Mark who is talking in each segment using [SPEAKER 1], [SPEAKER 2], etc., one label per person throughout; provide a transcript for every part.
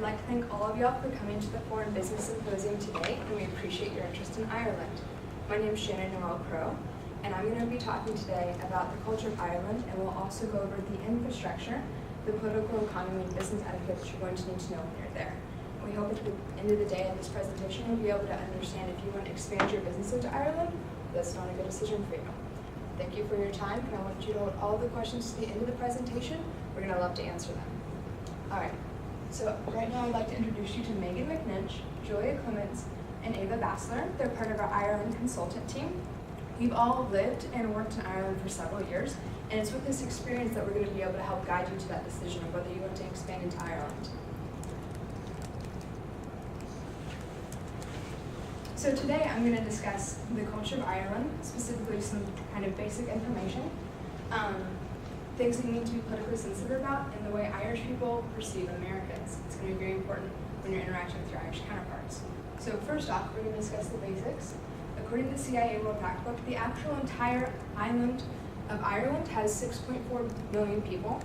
[SPEAKER 1] like to thank all of y'all for coming to the Foreign Business Symposium today, and we appreciate your interest in Ireland. My name is Shannon Noel Crow, and I'm going to be talking today about the culture of Ireland, and we'll also go over the infrastructure, the political economy, and business etiquette that you're going to need to know when you're there. We hope at the end of the day of this presentation you'll be able to understand if you want to expand your business into Ireland, that's not a good decision for you. Thank you for your time, and I want you to hold all the questions to the end of the presentation. We're going to love to answer them. All right, so right now I'd like to introduce you to Megan McNinch, Julia Clements, and Ava Bassler. They're part of our Ireland consultant team. We've all lived and worked in Ireland for several years, and it's with this experience that we're going to be able to help guide you to that decision of whether you want to expand into Ireland. So today I'm going to discuss the culture of Ireland, specifically some kind of basic information, things that you need to be politically sensitive about, and the way Irish people perceive Americans. It's going to be very important when you're interacting with your Irish counterparts. So first off, we're going to discuss the basics. According to the CIA World Factbook, the actual entire island of Ireland has 6.4 million people,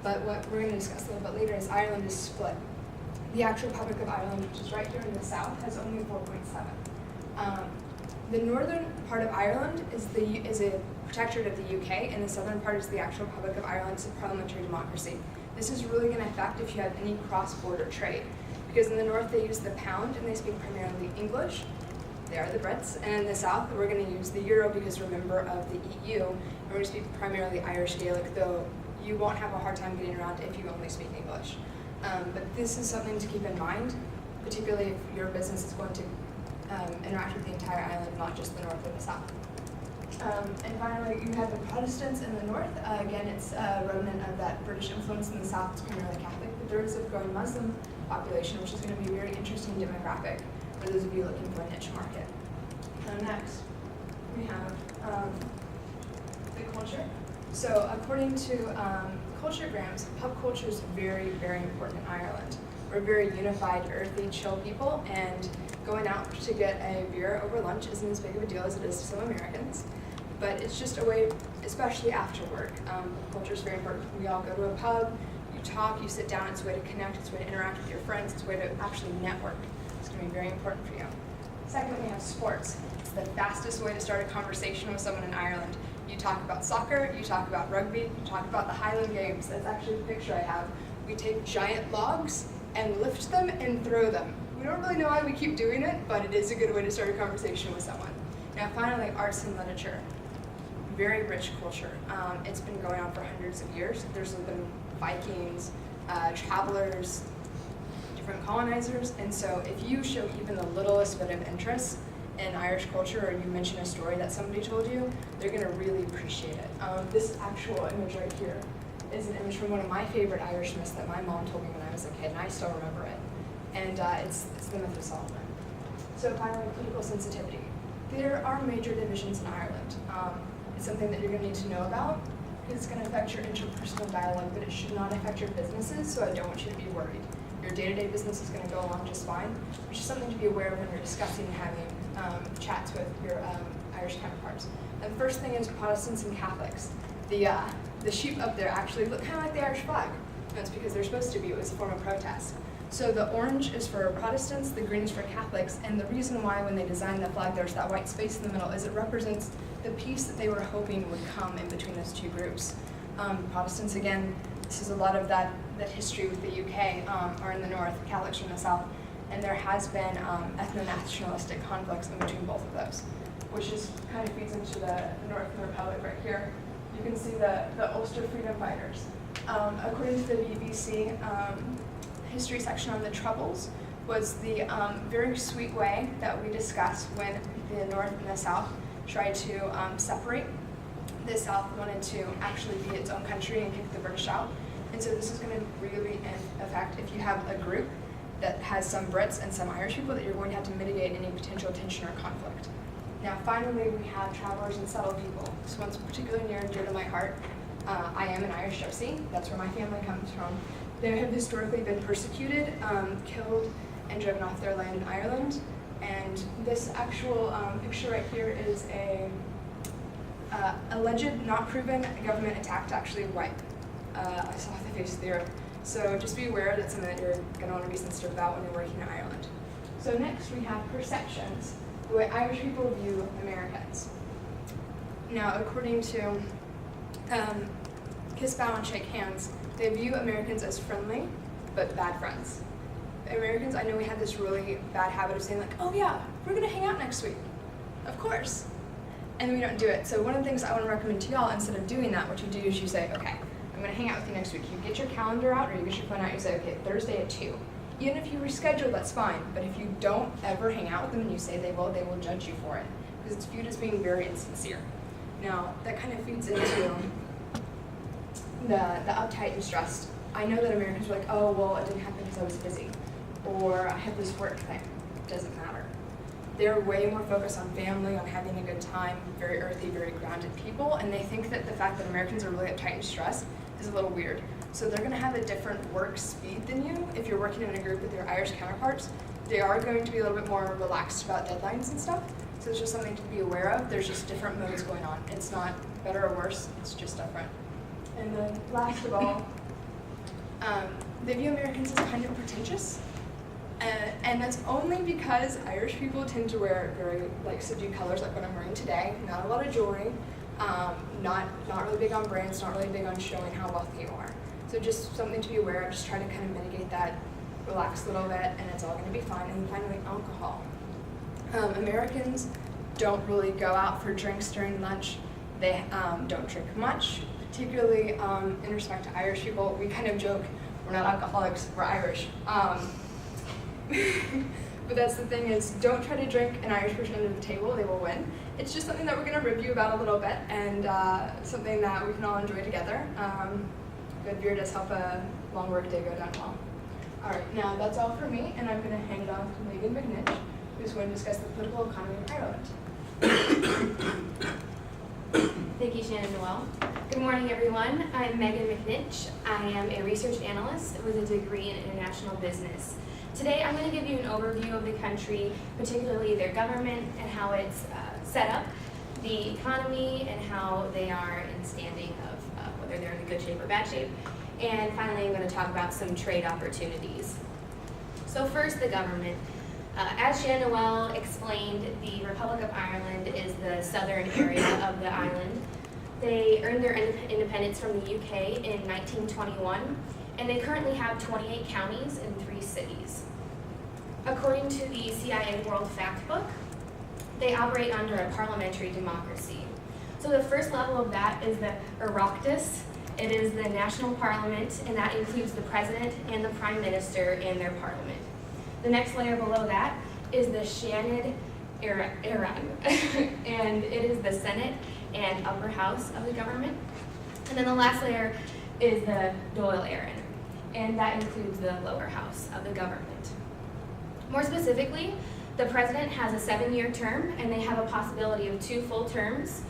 [SPEAKER 1] but what we're going to discuss a little bit later is Ireland is split. The actual Republic of Ireland, which is right here in the south, has only 4.7. The northern part of Ireland is a protectorate of the UK, and the southern part is the actual Republic of Ireland. It's a parliamentary democracy. This is really going to affect if you have any cross-border trade, because in the north they use the pound and they speak primarily English. They are the Brits, and in the south we're going to use the euro because we're a member of the EU, and we're going to speak primarily Irish Gaelic, though you won't have a hard time getting around if you only speak English. But this is something to keep in mind, particularly if your business is going to interact with the entire island, not just the north or the south. And finally, you have the Protestants in the north. Again, it's a remnant of that British influence. In the south, it's primarily Catholic, but there is a growing Muslim population, which is going to be a very interesting demographic for those of you looking for a niche market. Next, we have the culture. So according to Culturegrams, pub culture is very, very important in Ireland. We're very unified, earthy, chill people, and going out to get a beer over lunch isn't as big of a deal as it is to some Americans. But it's just a way, especially after work. Culture is very important. We all go to a pub, you talk, you sit down, it's a way to connect, it's a way to interact with your friends, it's a way to actually network. It's going to be very important for you. Second, we have sports. It's the fastest way to start a conversation with someone in Ireland. You talk about soccer, you talk about rugby, you talk about the Highland Games. That's actually the picture I have. We take giant logs and lift them and throw them. We don't really know why we keep doing it, but it is a good way to start a conversation with someone. Now finally, arts and literature. Very rich culture. It's been going on for hundreds of years. There's been Vikings, travelers, different colonizers, and so if you show even the littlest bit of interest in Irish culture, or you mention a story that somebody told you, they're going to really appreciate it. This actual image right here is an image from one of my favorite Irish myths that my mom told me when I was a kid, and I still remember it. And it's the Myth of Solomon. So finally, political sensitivity. There are major divisions in Ireland. It's something that you're going to need to know about, because it's going to affect your interpersonal dialogue, but it should not affect your businesses, so I don't want you to be worried. Your day-to-day business is going to go along just fine, which is something to be aware of when you're discussing and having chats with your Irish counterparts. And the first thing is Protestants and Catholics. The sheep up there actually look kind of like the Irish flag. That's because they're supposed to be. It was a form of protest. So the orange is for Protestants, the green is for Catholics, and the reason why when they designed the flag there's that white space in the middle is it represents the peace that they were hoping would come in between those two groups. Protestants, again, this is a lot of that history with the UK, are in the north, Catholics are in the south, and there has been ethno-nationalistic conflicts in between both of those, which is kind of feeds into the North Republic right here. You can see the Ulster Freedom Fighters. According to the BBC, history section on the Troubles was the very sweet way that we discussed when the North and the South tried to separate. The South wanted to actually be its own country and kick the British out. And so this is going to really affect if you have a group that has some Brits and some Irish people, that you're going to have to mitigate any potential tension or conflict. Now finally, we have travelers and settled people. This one's particularly near and dear to my heart. I am an Irish gypsy. That's where my family comes from. They have historically been persecuted, killed, and driven off their land in Ireland. And this actual picture right here is a alleged, not proven, government attack to actually wipe. I saw the face of the earth. So just be aware that's something that you're going to want to be sensitive about when you're working in Ireland. So next we have perceptions, the way Irish people view Americans. Now, according to Kiss, Bow, and Shake Hands, they view Americans as friendly, but bad friends. Americans, I know we have this really bad habit of saying like, oh yeah, we're gonna hang out next week. Of course. And then we don't do it. So one of the things I want to recommend to y'all, instead of doing that, what you do is you say, okay, I'm gonna hang out with you next week. You get your calendar out or you get your phone out, you say, okay, Thursday at 2. Even if you reschedule, that's fine. But if you don't ever hang out with them and you say they will judge you for it. Because it's viewed as being very insincere. Now, that kind of feeds into the uptight and stressed. I know that Americans are like, oh, well, it didn't happen because I was busy. Or I had this work thing. It doesn't matter. They're way more focused on family, on having a good time, very earthy, very grounded people, and they think that the fact that Americans are really uptight and stressed is a little weird. So they're gonna have a different work speed than you if you're working in a group with your Irish counterparts. They are going to be a little bit more relaxed about deadlines and stuff. So it's just something to be aware of. There's just different modes going on. It's not better or worse, it's just different. And then last of all, they view Americans as kind of pretentious. And that's only because Irish people tend to wear very subdued colors like what I'm wearing today, not a lot of jewelry, not really big on brands, not really big on showing how wealthy you are. So just something to be aware of, just try to kind of mitigate that, relax a little bit, and it's all going to be fine. And then finally, alcohol. Americans don't really go out for drinks during lunch. They don't drink much, particularly in respect to Irish people. We kind of joke, we're not alcoholics, we're Irish. But that's the thing is, don't try to drink an Irish person under the table, they will win. It's just something that we're going to review about a little bit, and something that we can all enjoy together. Good beer does help a long work day go down well. Alright, now that's all for me, and I'm going to hand it off to Megan McNitch, who's going to discuss the political economy of Ireland.
[SPEAKER 2] Thank you, Shannon Noel. Good morning, everyone. I'm Megan McNitch. I am a research analyst with a degree in international business. Today, I'm going to give you an overview of the country, particularly their government and how it's set up, the economy and how they are in standing of whether they're in good shape or bad shape. And finally, I'm going to talk about some trade opportunities. So first, the government. As Shannon Noel explained, the Republic of Ireland is the southern area of the island. They earned their independence from the UK in 1921, and they currently have 28 counties and 3 cities. According to the CIA World Factbook, they operate under a parliamentary democracy. So the first level of that is the Oireachtas. It is the national parliament, and that includes the president and the prime minister and their parliament. The next layer below that is the Seanad Éireann, and it is the Senate and upper house of the government. And then the last layer is the Dáil Éireann, and that includes the lower house of the government. More specifically, the president has a 7-year term, and they have a possibility of 2 full terms.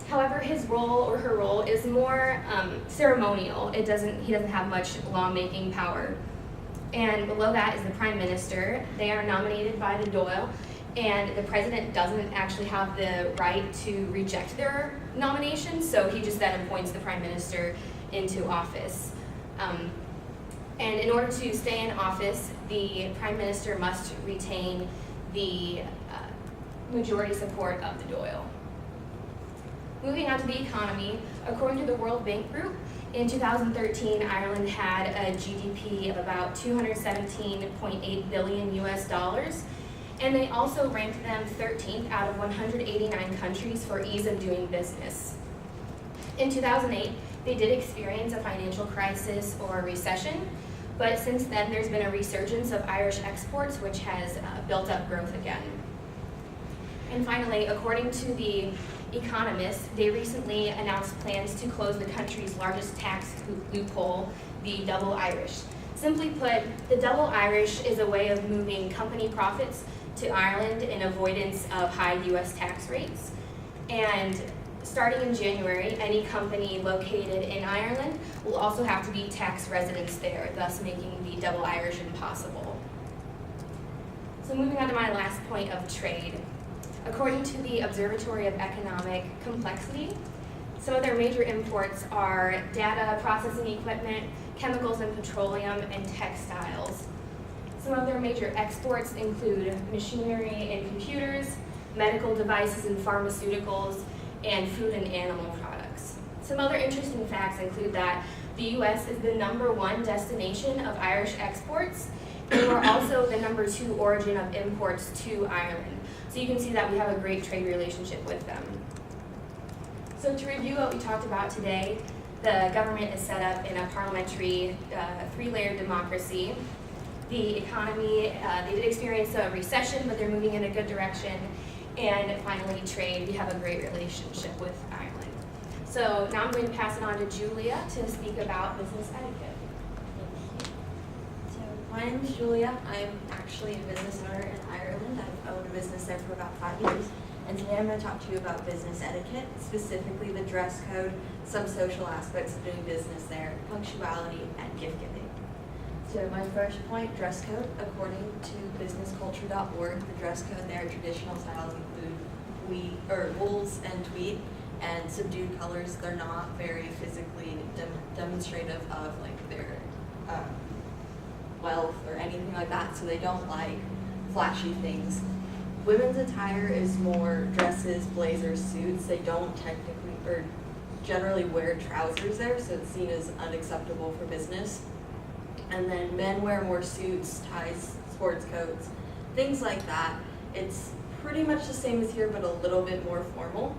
[SPEAKER 2] However, his role or her role is more ceremonial. He doesn't have much lawmaking power. And below that is the prime minister. They are nominated by the Dáil, and the president doesn't actually have the right to reject their nomination, so he just then appoints the prime minister into office. And in order to stay in office, the prime minister must retain the majority support of the Dáil. Moving on to the economy, according to the World Bank Group, in 2013, Ireland had a GDP of about $217.8 billion US, and they also ranked them 13th out of 189 countries for ease of doing business. In 2008, they did experience a financial crisis or recession, but since then there's been a resurgence of Irish exports, which has built up growth again. And finally, according to the Economist, they recently announced plans to close the country's largest tax loophole, the double Irish. Simply put, the double Irish is a way of moving company profits to Ireland in avoidance of high U.S. tax rates. And starting in January, any company located in Ireland will also have to be tax residents there, thus making the double Irish impossible. So moving on to my last point of trade. According to the Observatory of Economic Complexity, some of their major imports are data processing equipment, chemicals and petroleum, and textiles. Some of their major exports include machinery and computers, medical devices and pharmaceuticals, and food and animal products. Some other interesting facts include that the U.S. is the #1 destination of Irish exports, and we're also the #2 origin of imports to Ireland. So you can see that we have a great trade relationship with them. So to review what we talked about today, the government is set up in a parliamentary 3-layered democracy. The economy, they did experience a recession, but they're moving in a good direction. And finally, trade, we have a great relationship with Ireland. So now I'm going to pass it on to Julia to speak about business etiquette.
[SPEAKER 3] So my name is Julia. I'm actually a business owner in Ireland. I've owned a business there for about 5 years. And today I'm going to talk to you about business etiquette, specifically the dress code, some social aspects of doing business there, punctuality, and gift giving. So my first point, dress code. According to businessculture.org, the dress code there, traditional styles include wools and tweed and subdued colors. They're not very physically demonstrative of like their wealth or anything like that, so they don't like flashy things. Women's attire is more dresses, blazers, suits. They don't technically or generally wear trousers there, so it's seen as unacceptable for business. And then men wear more suits, ties, sports coats, things like that. It's pretty much the same as here, but a little bit more formal.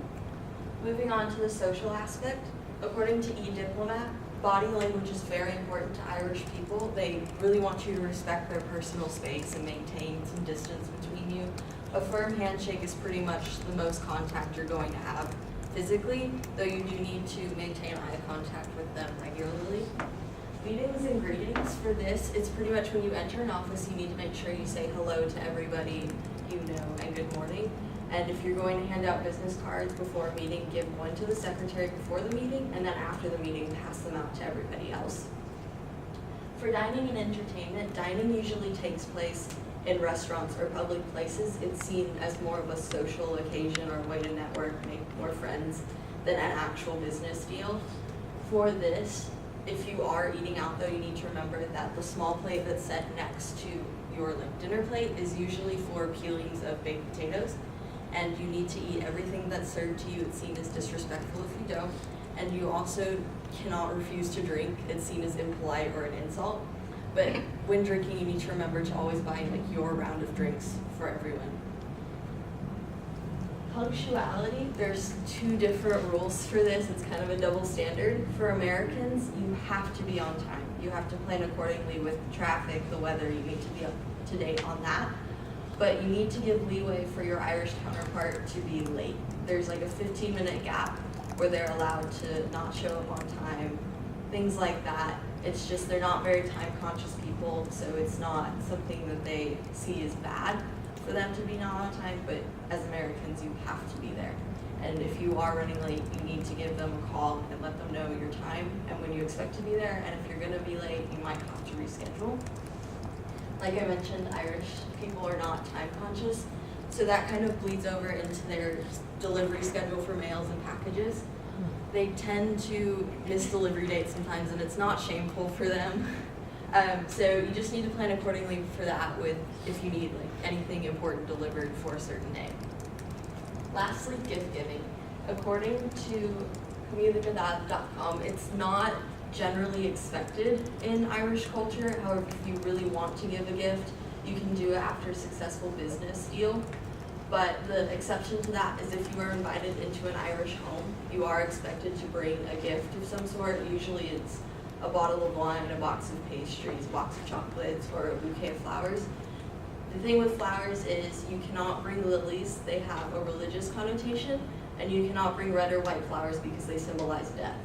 [SPEAKER 3] Moving on to the social aspect, according to eDiplomat, body language is very important to Irish people. They really want you to respect their personal space and maintain some distance between you. A firm handshake is pretty much the most contact you're going to have physically, though you do need to maintain eye contact with them regularly. Meetings and greetings for this, it's pretty much when you enter an office, you need to make sure you say hello to everybody you know and good morning. And if you're going to hand out business cards before a meeting, give one to the secretary before the meeting, and then after the meeting, pass them out to everybody else. For dining and entertainment, dining usually takes place in restaurants or public places. It's seen as more of a social occasion or a way to network, make more friends than an actual business deal. For this, if you are eating out though, you need to remember that the small plate that's set next to your dinner plate is usually for peelings of baked potatoes, and you need to eat everything that's served to you. It's seen as disrespectful if you don't, and you also cannot refuse to drink. It's seen as impolite or an insult. But when drinking, you need to remember to always buy like your round of drinks for everyone. Punctuality, there's 2 different rules for this. It's kind of a double standard. For Americans, you have to be on time. You have to plan accordingly with traffic, the weather. You need to be up to date on that. But you need to give leeway for your Irish counterpart to be late. There's like a 15-minute gap where they're allowed to not show up on time, things like that. It's just they're not very time-conscious people, so it's not something that they see as bad for them to be not on time, but as Americans, you have to be there. And if you are running late, you need to give them a call and let them know your time and when you expect to be there, and if you're gonna be late, you might have to reschedule. Like I mentioned, Irish people are not time-conscious, so that kind of bleeds over into their delivery schedule for mails and packages. They tend to miss delivery dates sometimes, and it's not shameful for them. So you just need to plan accordingly for that with if you need like anything important delivered for a certain day. Lastly, gift giving. According to comunidad.com, it's not generally expected in Irish culture. However, if you really want to give a gift, you can do it after a successful business deal. But the exception to that is if you are invited into an Irish home, you are expected to bring a gift of some sort. Usually it's a bottle of wine, a box of pastries, a box of chocolates, or a bouquet of flowers. The thing with flowers is you cannot bring lilies. They have a religious connotation, and you cannot bring red or white flowers because they symbolize death.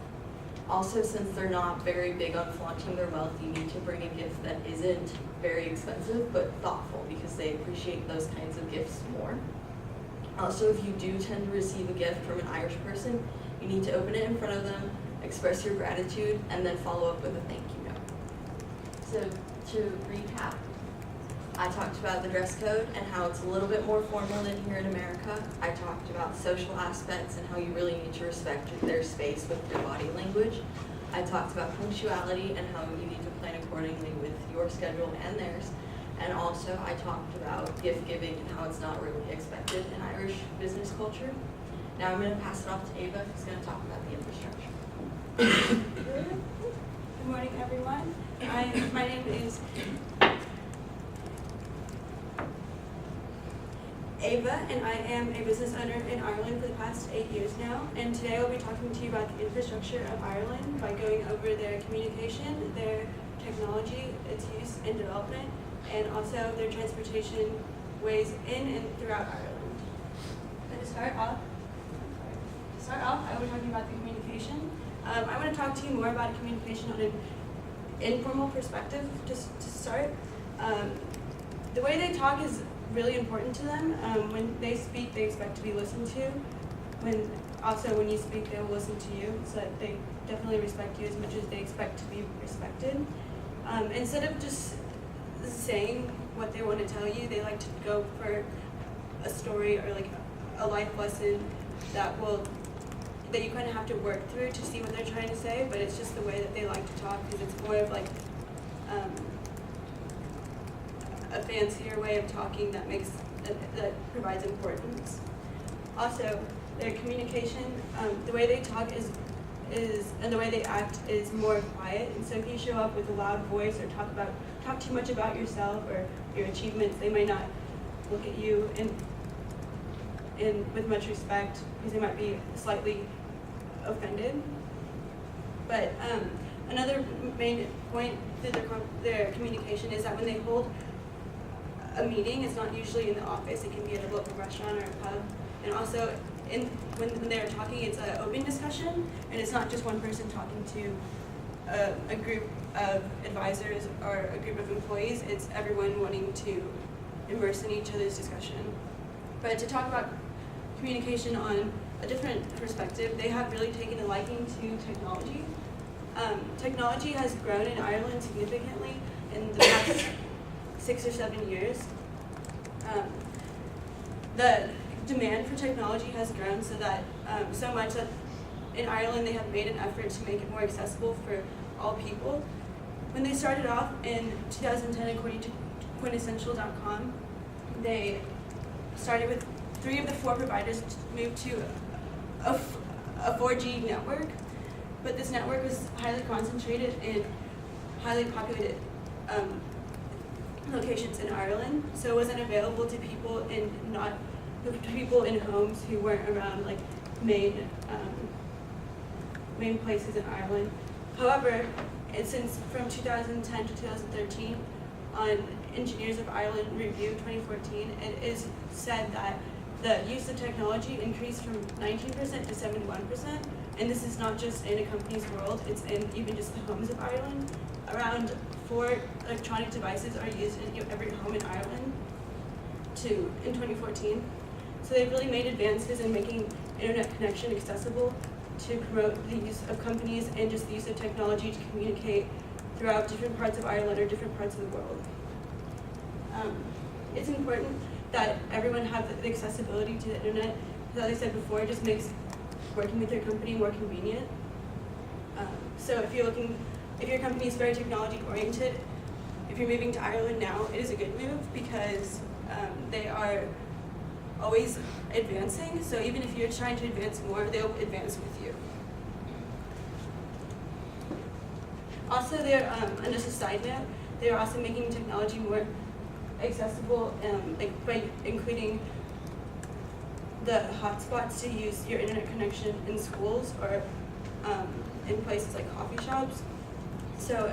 [SPEAKER 3] Also, since they're not very big on flaunting their wealth, you need to bring a gift that isn't very expensive but thoughtful because they appreciate those kinds of gifts more. Also, if you do tend to receive a gift from an Irish person, you need to open it in front of them, express your gratitude, and then follow up with a thank you note. So to recap, I talked about the dress code and how it's a little bit more formal than here in America. I talked about social aspects and how you really need to respect their space with their body language. I talked about punctuality and how you need to plan accordingly with your schedule and theirs. And also I talked about gift giving and how it's not really expected in Irish business culture. Now I'm going to pass it off to Ava, who's going to talk about the infrastructure.
[SPEAKER 4] Good morning, everyone. My name is Ava, and I am a business owner in Ireland for the past 8 years now. And today I'll be talking to you about the infrastructure of Ireland by going over their communication, their technology, its use and development, and also their transportation ways in and throughout Ireland. And to start off, I will be talking about the communication. I want to talk to you more about communication on an informal perspective to start. The way they talk is really important to them. When they speak, they expect to be listened to. When you speak, they will listen to you, so that they definitely respect you as much as they expect to be respected. Instead of just saying what they want to tell you, they like to go for a story or like a life lesson that you kind of have to work through to see what they're trying to say, but it's just the way that they like to talk, because it's more of like a fancier way of talking that provides importance. Also, their communication, the way they talk is and the way they act is more quiet. And so if you show up with a loud voice or talk too much about yourself or your achievements, they might not look at you with much respect, because they might be slightly offended. But another main point to their communication is that when they hold a meeting, it's not usually in the office. It can be at a local restaurant or a pub. And also, when they're talking, it's an open discussion, and it's not just one person talking to a group of advisors or a group of employees. It's everyone wanting to immerse in each other's discussion. But to talk about communication on a different perspective, they have really taken a liking to technology. Technology has grown in Ireland significantly in the past 6 or 7 years. The demand for technology has grown so much that in Ireland they have made an effort to make it more accessible for all people. When they started off in 2010, according to quintessential.com, they started with 3 of the 4 providers moved to a 4G network, but this network was highly concentrated in highly populated locations in Ireland, so it wasn't available to people in homes who weren't around like main places in Ireland. However, since from 2010 to 2013, on Engineers of Ireland Review 2014, it is said that the use of technology increased from 19% to 71%, and this is not just in a company's world, it's in even just the homes of Ireland. Around 4 electronic devices are used in every home in Ireland in 2014. So they've really made advances in making internet connection accessible to promote the use of companies and just the use of technology to communicate throughout different parts of Ireland or different parts of the world. It's important that everyone have the accessibility to the internet, because as I said before, it just makes working with your company more convenient. So if your company is very technology oriented, if you're moving to Ireland now, it is a good move, because they are always advancing. So even if you're trying to advance more, they'll advance with you. Also, and just a side note, they're also making technology more accessible, by including the hotspots to use your internet connection in schools or in places like coffee shops. So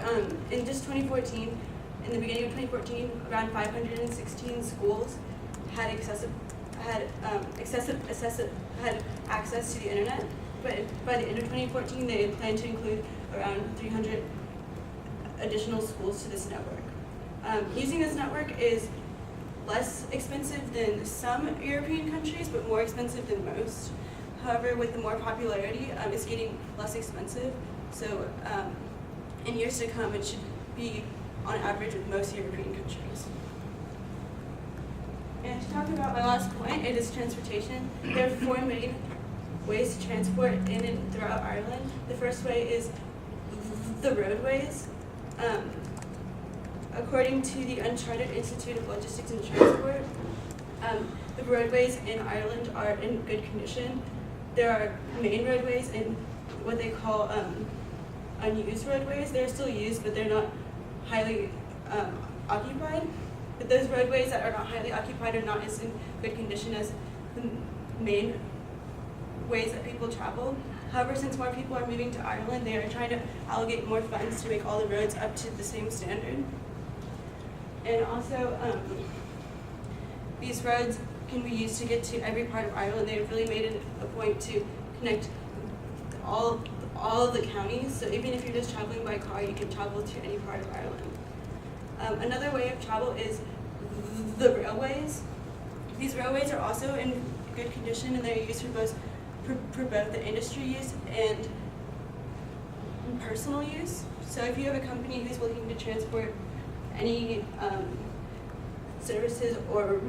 [SPEAKER 4] in just 2014, in the beginning of 2014, around 516 schools had access to the internet. But by the end of 2014, they plan to include around 300 additional schools to this network. Using this network is less expensive than some European countries, but more expensive than most. However, with the more popularity, it's getting less expensive. So in years to come, it should be on average with most European countries. And to talk about my last point, it is transportation. There are 4 main ways to transport in and throughout Ireland. The first way is the roadways. According to the Uncharted Institute of Logistics and Transport, the roadways in Ireland are in good condition. There are main roadways and what they call unused roadways. They're still used, but they're not highly occupied. But those roadways that are not highly occupied are not as in good condition as the main ways that people travel. However, since more people are moving to Ireland, they are trying to allocate more funds to make all the roads up to the same standard. And also, these roads can be used to get to every part of Ireland. They've really made it a point to connect all of the counties. So even if you're just traveling by car, you can travel to any part of Ireland. Another way of travel is the railways. These railways are also in good condition, and they're used for both the industry use and personal use. So if you have a company who's looking to transport any services or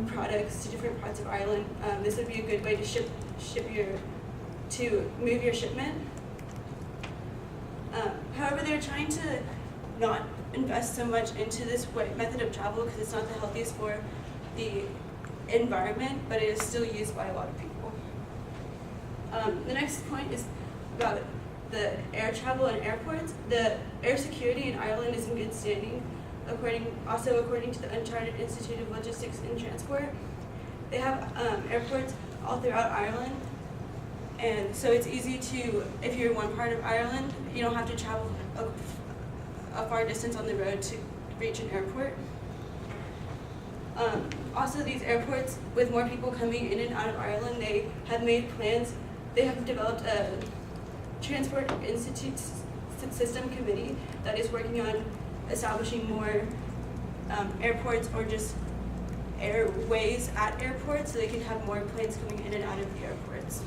[SPEAKER 4] products to different parts of Ireland, this would be a good way to move your shipment. However, they're trying to not invest so much into this method of travel because it's not the healthiest for the environment, but it is still used by a lot of people. The next point is about the air travel and airports. The air security in Ireland is in good standing, according to the Uncharted Institute of Logistics and Transport. They have airports all throughout Ireland, and so it's easy to, if you're in one part of Ireland, you don't have to travel a far distance on the road to reach an airport. Also, these airports, with more people coming in and out of Ireland, they have made plans. They have developed a Transport Institute System Committee that is working on establishing more airports or just airways at airports so they can have more planes coming in and out of the airports.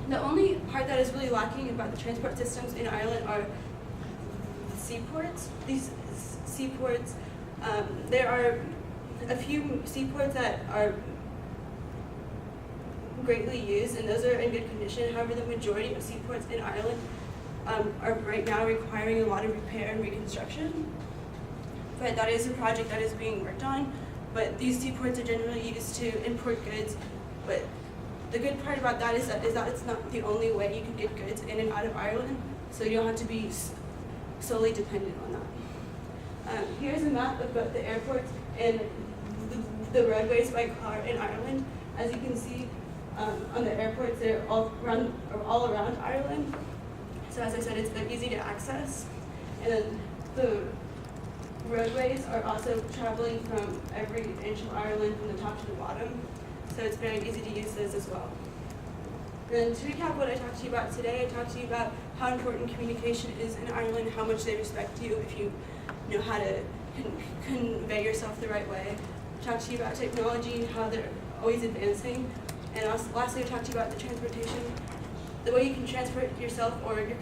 [SPEAKER 4] The only part that is really lacking about the transport systems in Ireland are the seaports. These seaports, there are a few seaports that are greatly used, and those are in good condition. However, the majority of seaports in Ireland are right now requiring a lot of repair and reconstruction. But that is a project that is being worked on. But these seaports are generally used to import goods. But the good part about that is that it's not the only way you can get goods in and out of Ireland, so you don't have to be solely dependent on that. Here's a map of both the airports and the roadways by car in Ireland. As you can see, on the airports, they're all around Ireland. So as I said, it's very easy to access. And then the roadways are also traveling from every inch of Ireland from the top to the bottom. So it's very easy to use those as well. And to recap what I talked to you about today, I talked to you about how important communication is in Ireland, how much they respect you if you know how to convey yourself the right way. I talked to you about technology and how they're always advancing. And also, lastly, I talked to you about the transportation, the way you can transport yourself or your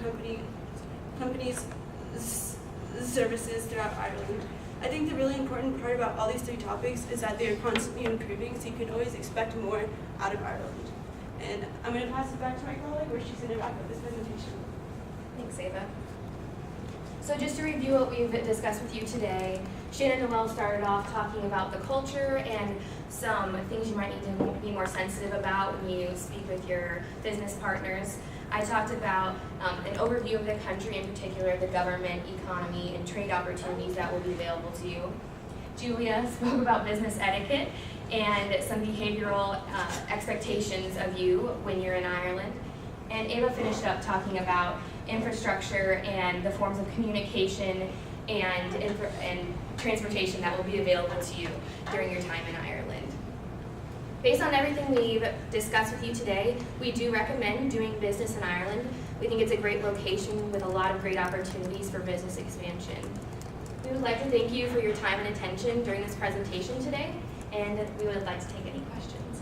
[SPEAKER 4] company's services throughout Ireland. I think the really important part about all these three topics is that they are constantly improving, so you can always expect more out of Ireland. And I'm going to pass it back to my colleague, where she's going to wrap up this presentation.
[SPEAKER 2] Thanks, Ava. So just to review what we've discussed with you today, Shannon Noel started off talking about the culture and some things you might need to be more sensitive about when you speak with your business partners. I talked about an overview of the country, in particular the government, economy, and trade opportunities that will be available to you. Julia spoke about business etiquette and some behavioral expectations of you when you're in Ireland. And Ava finished up talking about infrastructure and the forms of communication and transportation that will be available to you during your time in Ireland. Based on everything we've discussed with you today, we do recommend doing business in Ireland. We think it's a great location with a lot of great opportunities for business expansion. We would like to thank you for your time and attention during this presentation today, and we would like to take any questions.